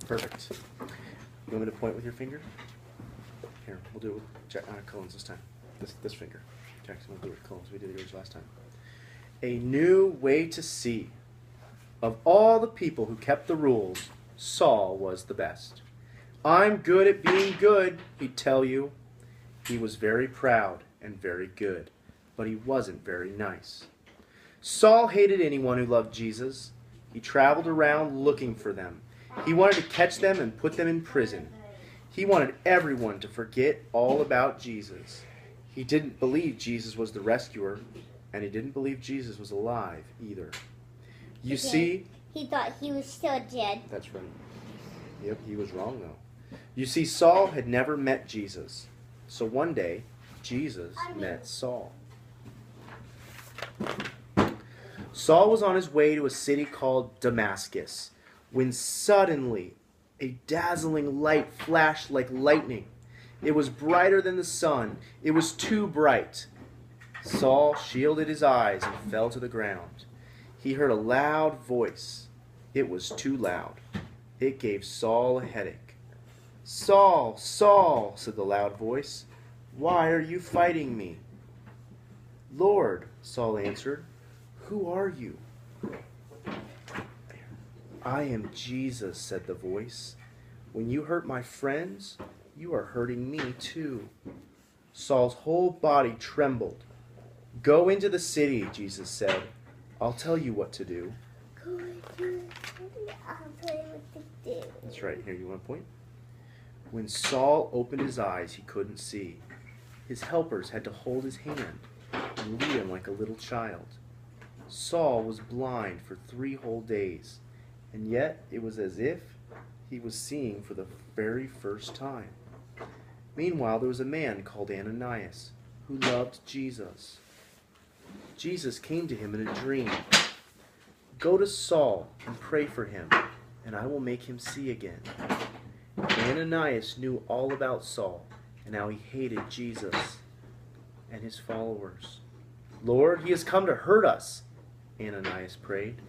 Perfect. You want me to point with your finger? Here, we'll do it with Cohen's this time. This finger. Jackson, we'll do it with Cohen's. We did yours last time. A new way to see. Of all the people who kept the rules, Saul was the best. I'm good at being good, he'd tell you. He was very proud and very good, but he wasn't very nice. Saul hated anyone who loved Jesus. He traveled around looking for them. He wanted to catch them and put them in prison. He wanted everyone to forget all about Jesus. He didn't believe Jesus was the rescuer, and he didn't believe Jesus was alive either. You see? He thought he was still dead. That's right. Yep, he was wrong though. You see, Saul had never met Jesus. So one day, Jesus met Saul. Saul was on his way to a city called Damascus when suddenly a dazzling light flashed like lightning. It was brighter than the sun. It was too bright. Saul shielded his eyes and fell to the ground. He heard a loud voice. It was too loud. It gave Saul a headache. "Saul, Saul," said the loud voice, "why are you fighting me?" "Lord," Saul answered, "who are you?" "I am Jesus," said the voice. "When you hurt my friends, you are hurting me too." Saul's whole body trembled. "Go into the city," Jesus said. "I'll tell you what to do." Go into the city. I'll tell you what to do. That's right. Here, you want to point? When Saul opened his eyes, he couldn't see. His helpers had to hold his hand and lead him like a little child. Saul was blind for 3 whole days, and yet it was as if he was seeing for the very first time. Meanwhile, there was a man called Ananias who loved Jesus. Jesus came to him in a dream. "Go to Saul and pray for him, and I will make him see again." Ananias knew all about Saul and how he hated Jesus and his followers. "Lord, he has come to hurt us," Ananias prayed.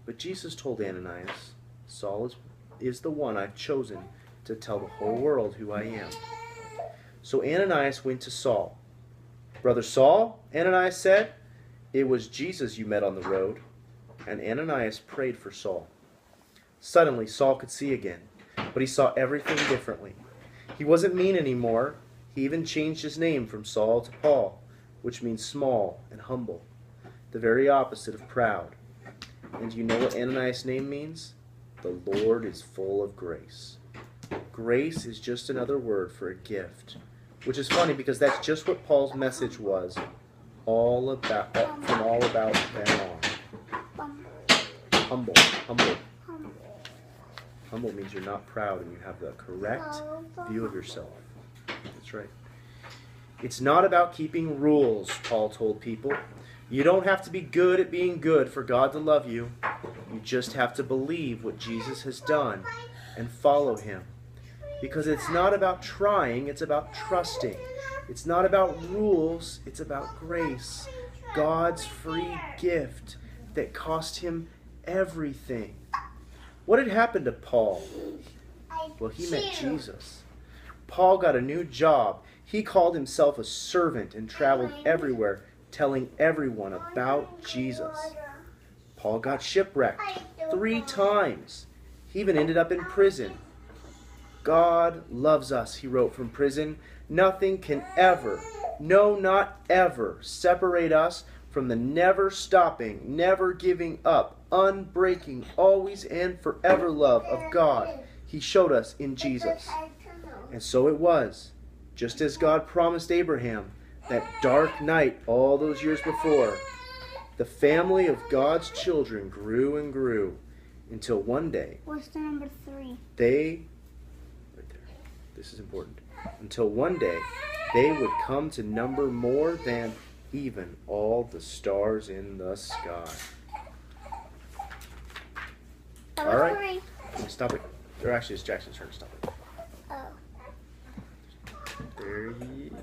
But Jesus told Ananias, "Saul is the one I've chosen to tell the whole world who I am." So Ananias went to Saul. "Brother Saul," Ananias said, "it was Jesus you met on the road." And Ananias prayed for Saul. Suddenly Saul could see again, but he saw everything differently. He wasn't mean anymore. He even changed his name from Saul to Paul, which means small and humble, the very opposite of proud. And do you know what Ananias' name means? The Lord is full of grace. Grace is just another word for a gift, which is funny because that's just what Paul's message was from all about then on. Humble. Humble means you're not proud and you have the correct view of yourself. That's right. It's not about keeping rules, Paul told people. You don't have to be good at being good for God to love you. You just have to believe what Jesus has done and follow him. Because it's not about trying, it's about trusting. It's not about rules, it's about grace. God's free gift that cost him everything. What had happened to Paul? Well, he met Jesus. Paul got a new job. He called himself a servant and traveled everywhere, telling everyone about Jesus. Paul got shipwrecked 3 times. He even ended up in prison. God loves us, he wrote from prison. Nothing can ever, no, not ever, separate us from the never stopping, never giving up, unbreaking, always and forever love of God he showed us in Jesus. And so it was, just as God promised Abraham that dark night all those years before. The family of God's children grew and grew until one day What's the number 3? right there, this is important, until one day they would come to number more than even all the stars in the sky. All right, stop it. Or actually, it's Jackson's turn to stop it. Oh. There he is.